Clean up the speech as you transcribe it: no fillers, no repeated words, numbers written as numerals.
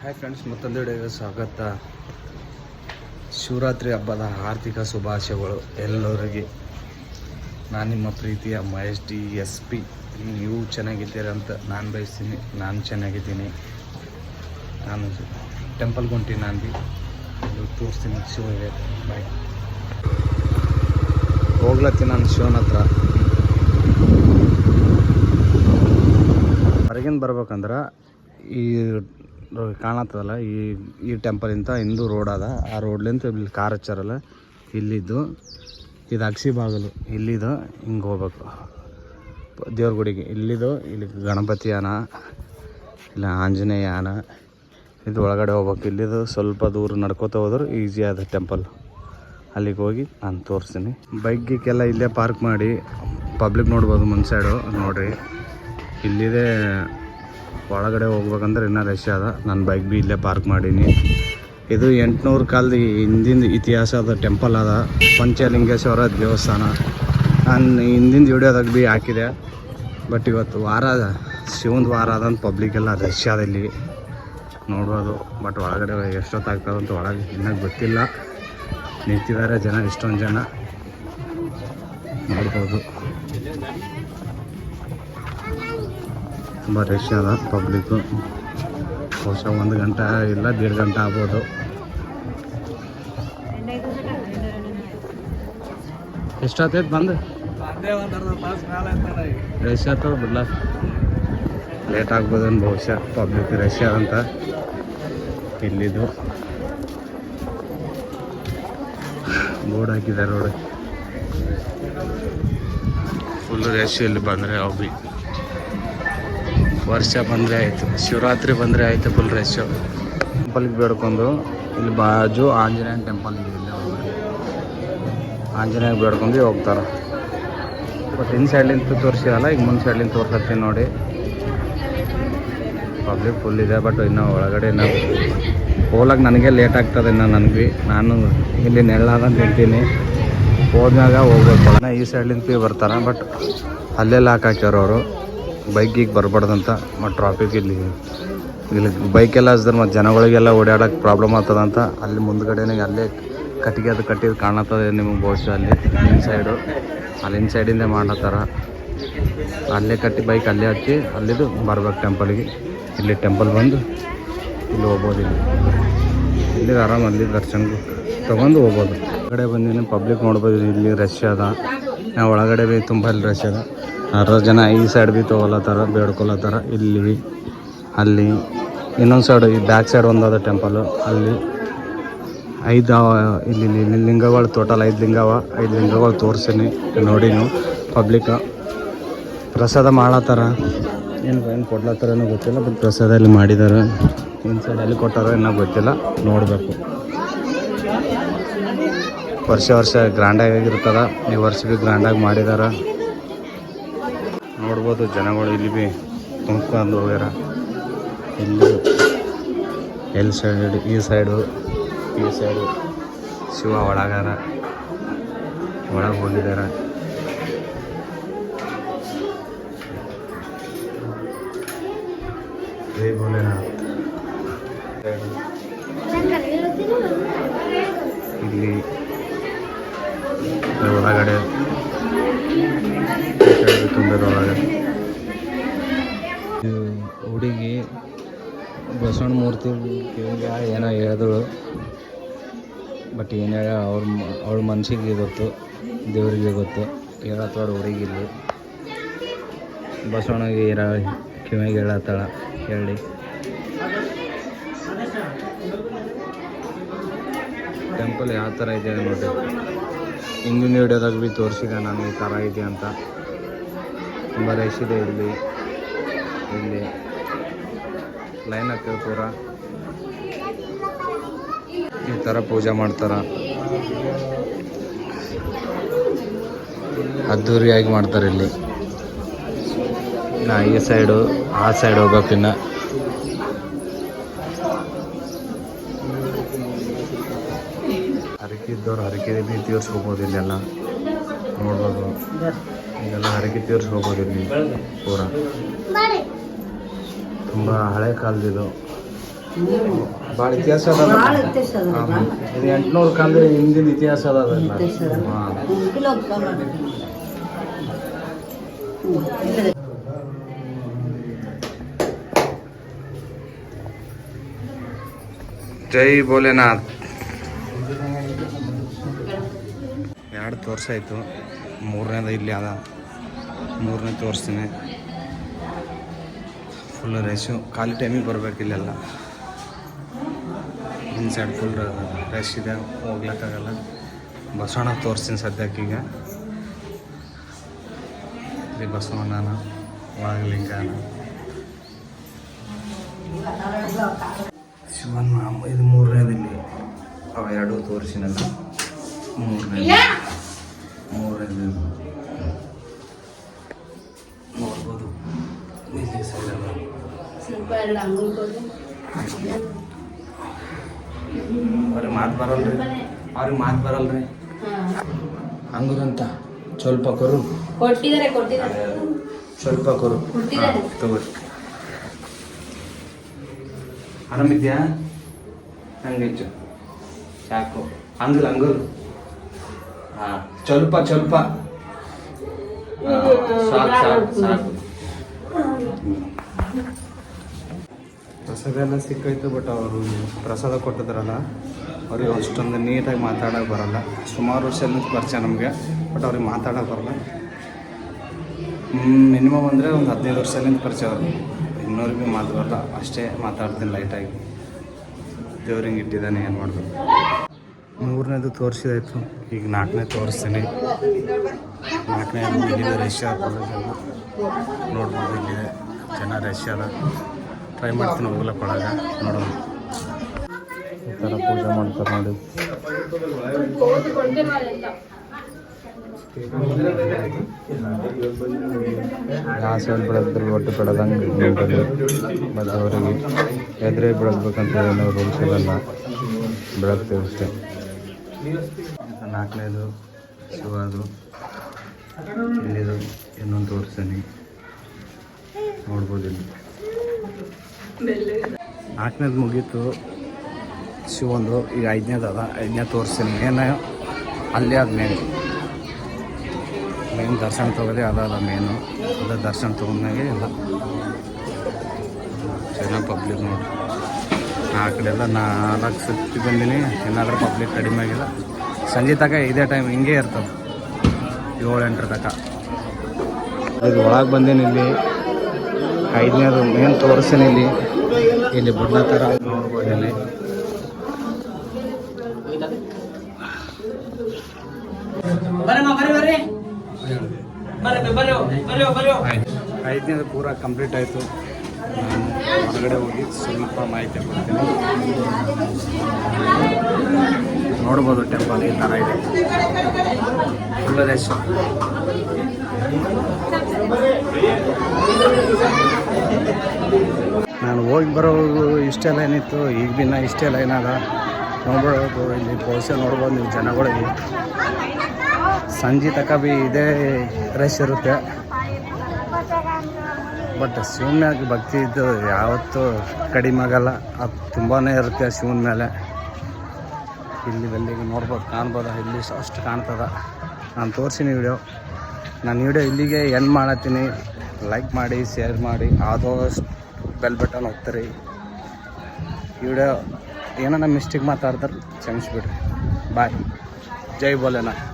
Hi friends, ಮತ್ತೊಂದು ವಿಡಿಯೋಗೆ ಸ್ವಾಗತ. ಶಿವರಾತ್ರಿ ಹಬ್ಬದ ಆರ್ಥಿಕ ಶುಭಾಶಯಗಳು ಎಲ್ಲರಿಗೆ. ನಾನು ನಿಮ್ಮ ಪ್ರೀತಿಯ ಮಹೇಶ್ DSP. ನೀವು ಚೆನ್ನಾಗಿದ್ದೀರ ಅಂತ ನಾನು ಬಯಸ್ತೀನಿ. ನಾನು ಚೆನ್ನಾಗಿದ್ದೀನಿ. ನಾನು ಟೆಂಪಲ್ಗೆ ಹೊಂಟೀನಿ. ನಾನು ಭೀ ತೋರಿಸ್ತೀನಿ ಶಿವಗೆ. ಬಾಯ್. ಹೋಗ್ಲತ್ತೀನಿ ನಾನು ಶಿವನ ಹತ್ರ. ಹೊರಗಿಂದ ಬರ್ಬೇಕಂದ್ರೆ ಈ ಕಾಣತ್ತದಲ್ಲ, ಈ ಟೆಂಪಲಿಂದ ಹಿಂದೂ ರೋಡ್ ಅದ. ಆ ರೋಡ್ಲಿಂದ ಇಲ್ಲಿ ಕಾರ್ ಹಚ್ಚಾರಲ್ಲ, ಇಲ್ಲಿದ್ದು ಇದು ಅಕ್ಷಿ ಬಾಗಿಲು. ಇಲ್ಲಿದು ಹಿಂಗೆ ಹೋಗ್ಬೇಕು ದೇವ್ರ ಗುಡಿಗೆ. ಇಲ್ಲಿದು ಇಲ್ಲಿ ಗಣಪತಿ ಯಾನ, ಇಲ್ಲ ಆಂಜನೇಯ ಯಾನ. ಇದು ಒಳಗಡೆ ಹೋಗ್ಬೇಕು. ಇಲ್ಲಿದು ಸ್ವಲ್ಪ ದೂರ ನಡ್ಕೋತ ಹೋದ್ರೆ ಈಸಿ ಆದ ಟೆಂಪಲ್. ಅಲ್ಲಿಗೆ ಹೋಗಿ ನಾನು ತೋರಿಸ್ತೀನಿ. ಬೈಕ್ಗೆಲ್ಲ ಇಲ್ಲೇ ಪಾರ್ಕ್ ಮಾಡಿ ಪಬ್ಲಿಕ್ ನೋಡ್ಬೋದು. ಮುಂದೆ ಸೈಡು ನೋಡಿರಿ, ಇಲ್ಲಿದೆ. ಒಳಗಡೆ ಹೋಗ್ಬೇಕಂದ್ರೆ ಇನ್ನೂ ರಶ್ ಅದ. ನಾನು ಬೈಕ್ ಭೀ ಇಲ್ಲೇ ಪಾರ್ಕ್ ಮಾಡೀನಿ. ಇದು 800 ಕಾಲದ ಹಿಂದಿನ ಇತಿಹಾಸದ ಟೆಂಪಲ್ ಅದ. ಪಂಚಲಿಂಗೇಶ್ವರ ದೇವಸ್ಥಾನ. ನಾನು ಹಿಂದಿನ ವಿಡಿಯೋದಾಗ ಭೀ ಹಾಕಿದೆ. ಬಟ್ ಇವತ್ತು ವಾರ ಅದ, ಶಿವಂದು ವಾರ ಅದಂತ ಪಬ್ಲಿಕ್ಕೆಲ್ಲ ರಶ್ ಅದ ಇಲ್ಲಿ ನೋಡ್ಬೋದು. ಬಟ್ ಒಳಗಡೆ ಎಷ್ಟೊತ್ತಾಗ್ತದಂತ ಒಳಗೆ ಇನ್ನೂ ಗೊತ್ತಿಲ್ಲ. ನಿಂತಿದ್ದಾರೆ ಜನ, ಇಷ್ಟೊಂದು ಜನ ನೋಡ್ಬೋದು. ತುಂಬ ರಶ್ ಅದ ಪಬ್ಲಿಕ್ಕು. ಬಹುಶಃ 1 ಗಂಟೆ ಇಲ್ಲ 1.5 ಗಂಟೆ ಆಗ್ಬೋದು. ಎಷ್ಟಾಗ್ತೈತೆ ಬಂದು? ರಶ್ ಆಗ್ತದ ಬಿಡ್ಲ, ಲೇಟ್ ಆಗ್ಬೋದೇನು ಬಹುಶಃ. ಪಬ್ಲಿಕ್ ರಶ್ ಅದಂತ ಇಲ್ಲಿದು ಬೋರ್ಡ್ ಹಾಕಿದ್ದಾರೆ ನೋಡಿ. ಫುಲ್ ರಶ್ ಇಲ್ಲಿ ಬಂದರೆ. ಅವು ಭೀ ವರ್ಷ ಬಂದರೆ ಆಯಿತು, ಶಿವರಾತ್ರಿ ಬಂದರೆ ಆಯಿತು, ಫುಲ್ ರಶ್ಶು. ಟೆಂಪಲ್ಗೆ ಬೇಡ್ಕೊಂಡು ಇಲ್ಲಿ ಬಾಜು ಆಂಜನೇಯನ ಟೆಂಪಲ್ ಇದೆ. ಇಲ್ಲಿ ಆಂಜನೇಯ ಬೇಡ್ಕೊಂಡು ಹೋಗ್ತಾರೆ. ಬಟ್ ಇನ್ ಸೈಡ್ಲಿಂದ ತೋರಿಸಿರಲ್ಲ, ಈಗ ಮುಂದೆ ಸೈಡ್ಲಿಂದ ತೋರ್ಸತ್ತೀನಿ ನೋಡಿ. ಪಬ್ಲಿಕ್ ಫುಲ್ ಇದೆ. ಬಟ್ ಇನ್ನು ಒಳಗಡೆ ನಾವು ಹೋಗ್ಲಾಗ ನನಗೆ ಲೇಟ್ ಆಗ್ತದೆ. ನನಗೆ ನಾನು ಇಲ್ಲಿ ನೆಳ್ಳಾದಂತ ನಿಂತೀನಿ. ಹೋದ್ಮ್ಯಾಗ ಹೋಗ್ಬೇಕು. ಈ ಸೈಡ್ಲಿಂದ ಬರ್ತಾರೆ. ಬಟ್ ಅಲ್ಲೇ ಲಾಕ್ ಹಾಕ್ಯಾರ ಅವರು, ಬೈಕಿಗೆ ಬರಬಾರ್ದಂತ. ಮತ್ತು ಟ್ರಾಫಿಕ್ ಇಲ್ಲಿ ಬೈಕೆಲ್ಲ ಹಚ್ಚಿದ್ರೆ ಮತ್ತು ಜನಗಳಿಗೆಲ್ಲ ಓಡಾಡೋಕ್ಕೆ ಪ್ರಾಬ್ಲಮ್ ಆಗ್ತದಂತ. ಅಲ್ಲಿ ಮುಂದ್ಗಡೆನೇ ಅಲ್ಲೇ ಕಟ್ಟಿಗೆ ಅದು ಕಟ್ಟಿದ್ದು ಕಾಣತ್ತದ ನಿಮಗೆ ಬಹುಶಃ. ಅಲ್ಲಿ ಸೈಡು ಅಲ್ಲಿನ ಸೈಡಿಂದ ಮಾಡತ್ತಾರ. ಅಲ್ಲೇ ಕಟ್ಟಿ ಬೈಕ್ ಅಲ್ಲೇ ಹಚ್ಚಿ ಅಲ್ಲಿದು ಬರ್ಬೇಕು ಟೆಂಪಲ್ಗೆ. ಇಲ್ಲಿ ಟೆಂಪಲ್ ಬಂದು ಇಲ್ಲಿ ಹೋಗ್ಬೋದು. ಇಲ್ಲಿ ಆರಾಮ ಅಲ್ಲಿ ದರ್ಶನ ತೊಗೊಂಡು ಹೋಗ್ಬೋದು. ಹೊರಗಡೆ ಬಂದಿನಿ, ಪಬ್ಲಿಕ್ ನೋಡ್ಬೋದು. ಇಲ್ಲಿ ರಶ್ ಅದ. ನಾವು ಒಳಗಡೆ ಭೀ ತುಂಬ ಇಲ್ಲಿ ರಶ್ ಅದ. 60 ಜನ ಈ ಸೈಡ್ ಭೀ ತೊಗೊಲತ್ತಾರ, ಬೇಡ್ಕೊಲತ್ತಾರ. ಇಲ್ಲಿ ಅಲ್ಲಿ ಇನ್ನೊಂದು ಸೈಡು, ಈ ಬ್ಯಾಕ್ ಸೈಡ್ ಒಂದಾದ ಟೆಂಪಲು. ಅಲ್ಲಿ 5 ಇಲ್ಲಿ ಲಿಂಗಗಳು, ಟೋಟಲ್ 5 ಲಿಂಗವ. 5 ಲಿಂಗಗಳು ತೋರಿಸೀನಿ ನೋಡಿ ನೀವು. ಪಬ್ಲಿಕ್ ಪ್ರಸಾದ ಮಾಡತ್ತಾರ. ಏನು ಕೊಡ್ಲತ್ತಾರ ಏನೋ ಗೊತ್ತಿಲ್ಲ. ಬಟ್ ಪ್ರಸಾದ ಇಲ್ಲಿ ಮಾಡಿದ್ದಾರೆ. ಇನ್ನು ಸೈಡ್ ಎಲ್ಲಿ ಕೊಟ್ಟಾರೋ ಏನೋ ಗೊತ್ತಿಲ್ಲ, ನೋಡಬೇಕು. ವರ್ಷ ಗ್ರ್ಯಾಂಡಾಗಿರ್ತದ. ಈ ವರ್ಷ ಭೀ ಗ್ರ್ಯಾಂಡಾಗಿ ಮಾಡಿದ್ದಾರೆ ನೋಡ್ಬೋದು. ಜನಗಳು ಇಲ್ಲಿ ಭೀ ಕುಂತ್ಕೊಂಡು ಹೋಗ್ಯಾರ. ಇಲ್ಲಿ ಎಲ್ ಸೈಡ್, ಈ ಸೈಡು ಶಿವ ಒಳಗಾರ, ಒಳಗೆ ಹೋಗಿದ್ದಾರೆ. ಜೈ ಭೋಲೆನಾಥ್. ಇಲ್ಲಿ ಒಳಗಡೆ ತುಂಬಿದೊಳಗೆ ಹುಡುಗಿ ಬಸವಣ್ಣ ಮೂರ್ತಿ ಕಿವಿಗೆ ಏನೋ ಹೇಳಿದಳು. ಬಟ್ ಏನು ಹೇಳ ಅವ್ರ ಮನ್ಸಿಗೆ ಗೊತ್ತು, ದೇವರಿಗೆ ಗೊತ್ತು. ಹೇಳತ್ತೋಡು ಹುಡುಗಿ ಇಲ್ಲಿ ಬಸವಣ್ಣಗೆ ಕಿವಿಗೆ ಹೇಳತ್ತಾಳ. ಹೇಳಿ ಟೆಂಪಲ್ ಯಾವ ಥರ ಇದೆ ನೋಡಿ. ಹಿಂದಿನ ವಿಡಿಯೋದಾಗ ಭೀ ತೋರಿಸಿದೆ ನಾನು ಈ ಥರ ಇದೆ ಅಂತ. ತುಂಬ ರಶ್ ಇದೆ ಇಲ್ಲಿ ಲೈನ್ ಹಾಕ್ತೇವೆ ಪೂರ. ಈ ಥರ ಪೂಜೆ ಮಾಡ್ತಾರೆ, ಅದ್ದೂರಿಯಾಗಿ ಮಾಡ್ತಾರೆ ಇಲ್ಲಿ. ನಾ ಈ ಸೈಡು ಆ ಸೈಡ್ ಹೋಗ್ಬೇಕಿನ್ನ. ಹರಕೆ ಇದ್ದವ್ರು ಹರಕೆ ತೀರ್ಸ್ಕೋಬೋದು. ಇಲ್ಲೆಲ್ಲ ನೋಡ್ಬೋದು. ಇದೆಲ್ಲ ಹರಕೆ ತೀರಿಸ್ಕೋಬೋದು ಇಲ್ಲಿ ಪೂರ. ತುಂಬ ಹಳೆ ಕಾಲದಿದು. ಭಾಳ ಇತಿಹಾಸ ಅದ ಇದು 800 ಕಾಲದ ಹಿಂದಿನ ಇತಿಹಾಸ ಅದ ಅದೆಲ್ಲ. ಹಾಂ ಜೈ ಭೋಲೆನಾಥ್. 2 ತೋರ್ಸಾಯ್ತು, 3ನೇದು ಇಲ್ಲಿ ಅದ. 3ನೇ ತೋರಿಸ್ತೀನಿ. ಫುಲ್ ರಶು, ಖಾಲಿ ಟೈಮಿಗೆ ಬರ್ಬೇಕು ಇಲ್ಲೆಲ್ಲ. ಇನ್ಸೈಡ್ ಫುಲ್ ರಶ್ ಇದೆ, ಹೋಗ್ಲಿಕ್ಕಾಗಲ್ಲ. ಬಸವಣ್ಣ ತೋರಿಸ್ತೀನಿ ಸದ್ಯಕ್ಕೀಗ. ಇಲ್ಲಿ ಬಸವಣ್ಣನ ಒಳಗೆ ಲಿಂಗನ ಶಿವನ್. ಇದು 3ನೇದು ಇಲ್ಲಿ. ಅವ 2 ತೋರಿಸಿನಲ್ಲ. 3ನೇದು ನೋಡ್ಬೋದು. ಇಲ್ಲಿ ಸೈಡಲ್ಲ ಅವ್ರಿಗೆ ಮಾತು ಬರಲ್ರಿ. ಹಂಗಂತ ಸ್ವಲ್ಪ ಕೊರು ಸ್ವಲ್ಪ ಕೊರು ತಗೋರಿ. ಆರಾಮಿದ್ಯಾ? ಹಂಗಿಚ್ಚು ಸಾಕು. ಹಂಗಲ್ ಹಾಂ, ಸ್ವಲ್ಪ ಸಾಕು. ಪ್ರಸಾದ ಎಲ್ಲ ಸಿಕ್ಕಾಯ್ತು. ಬಟ್ ಅವರು ಪ್ರಸಾದ ಕೊಟ್ಟಿದ್ರಲ್ಲ, ಅವ್ರಿಗೆ ಅಷ್ಟೊಂದು ನೀಟಾಗಿ ಮಾತಾಡೋಕೆ ಬರಲ್ಲ. ಸುಮಾರು ವರ್ಷದಿಂದ ಪರಿಚಯ ನಮಗೆ, ಬಟ್ ಅವ್ರಿಗೆ ಮಾತಾಡೋಕೆ ಬರಲ್ಲ. ಮಿನಿಮಮ್ ಅಂದರೆ ಒಂದು 15 ವರ್ಷದಿಂದ ಪರಿಚಯ ಅವರು. ಇನ್ನೂರಿಗೆ ಮಾತು ಬರಲ್ಲ, ಅಷ್ಟೇ ಮಾತಾಡ್ತೀನಿ ಲೈಟಾಗಿ. ದೇವ್ರಿಗೆ ಇಟ್ಟಿದ್ದಾನೆ, ಏನು ಮಾಡಬೇಕು. 3ನೇದು ತೋರಿಸಿದಾಯ್ತು, ಈಗ 4ನೇ ತೋರಿಸ್ತೀನಿ. 4ನೇದು ಇಲ್ಲಿದೆ ರಶ್ ಆಗ್ತದೆ, ನೋಡ್ಬೋದು. ಇಲ್ಲಿದೆ ಜನ ರಶ್ ಅದ. ಟ್ರೈ ಮಾಡ್ತೀನಿ ಹೋಗ್ಲಕ್ಕೆ ಒಳಗೆ, ನೋಡೋಣ. ಈ ಥರ ಪೂಜೆ ಮಾಡ್ತಾರೆ ನೋಡಿ. ಯಾವ ಸೈಡ್ ಬಿಡೋದ್ರ ಒಟ್ಟು ಬಿಡೋದಂಗೆ ನೋಡೋದು. ಮತ್ತು ಅವರಿಗೆ ಎದುರೇ ಬಿಡಬೇಕಂತ ಏನೋ ರೂಲ್ಸ್ ಇರಲ್ಲ, ಬಿಡೋಗ್ತೀವಿ ಅಷ್ಟೇ. 4ನೇದು ಶಿವದು. ಇಲ್ಲಿದು ಇನ್ನೊಂದು ತೋರಿಸ್ತೀನಿ, ನೋಡ್ಬೋದು. ಇಲ್ಲಿ 4ನೇದು ಮುಗೀತು ಶಿವಂದು. ಈಗ 5ನೇದು ಅದ. 5ನೇ ತೋರಿಸ್ತೀನಿ. ಏನು ಅಲ್ಲೇ ಅದು ಮೇನ್ ದರ್ಶನ ತೊಗೋದೆ ಅದಲ್ಲ ಮೇನು. ಅದ ದರ್ಶನ ತೊಗೊಂಡಾಗೆ ಎಲ್ಲ ಚೆನ್ನಾಗಿ ಪಬ್ಲಿಕ್ ನೋಡಿ. ಆ ಕಡೆಲ್ಲ 4 ಸುತ್ತಿ ಬಂದೀನಿ, ಏನಾದರೂ ಪಬ್ಲಿಕ್ ಕಡಿಮೆ ಆಗಿಲ್ಲ. ಸಂಜೆ ತನಕ ಇದೇ ಟೈಮ್ ಹಿಂಗೆ ಇರ್ತದೆ, 7-8 ತನಕ. ಇದು ಒಳಗೆ ಬಂದೀನಿ. ಇಲ್ಲಿ 5ನೇದು ಮೇನ್ ತೋರಿಸ್ತೀನಿ. ಇಲ್ಲಿ ಬುಡ್ಡ ಥರ ನೋಡ್ಬೋದು. ಇಲ್ಲಿ 5ನೇದು ಪೂರ ಕಂಪ್ಲೀಟ್ ಆಯಿತು. ನಾನು ಹೊರಗಡೆ ಹೋಗಿ ಸ್ವಲ್ಪ ಮಾಹಿತಿ ಕೊಡ್ತೀನಿ. ನೋಡ್ಬೋದು ಟೆಂಪಲ್ ಈ ಥರ ಇದೆ, ಫುಲ್ ರಶ್. ನಾನು ಹೋಗಿ ಬರೋದು ಇಷ್ಟೇ ಲೈನ್ ಇತ್ತು, ಈಗ ದಿನ ಇಷ್ಟೇ ಲೈನ್ ಅದ. ನೋಡ್ಬೋದು ಇಲ್ಲಿ ಬಹುಶಃ ನೋಡ್ಬೋದು ನೀವು ಜನಗಳಿಗೆ. ಸಂಜೆ ತನಕ ಭೀ ಇದೇ ರಶ್ ಇರುತ್ತೆ. ಬಟ್ ಶಿವನ ಮ್ಯಾಗ ಭಕ್ತಿ ಇದ್ದು ಯಾವತ್ತೂ ಕಡಿಮೆ ಆಗಲ್ಲ, ಅದು ತುಂಬಾ ಇರುತ್ತೆ ಶಿವನ ಮೇಲೆ. ಇಲ್ಲಿಗೆ ನೋಡ್ಬೋದು, ಕಾಣ್ಬೋದು. ಇಲ್ಲಿ ಅಷ್ಟು ಕಾಣ್ತದ. ನಾನು ತೋರಿಸಿನಿ ವಿಡಿಯೋ. ನಾನು ವಿಡಿಯೋ ಇಲ್ಲಿಗೆ ಎಂಡ್ ಮಾಡತ್ತೀನಿ. ಲೈಕ್ ಮಾಡಿ, ಶೇರ್ ಮಾಡಿ, ಆದಷ್ಟು ಬೆಲ್ ಬಟನ್ ಒತ್ತಿರಿ. ವಿಡಿಯೋ ಏನಾರ ಮಿಸ್ಟೇಕ್ ಮಾತಾಡಿದ್ರೆ ಕ್ಷಮಿಸ್ಬಿಡ್ರಿ. ಬಾಯ್. ಜೈ ಭೋಲೆನಾಥ್.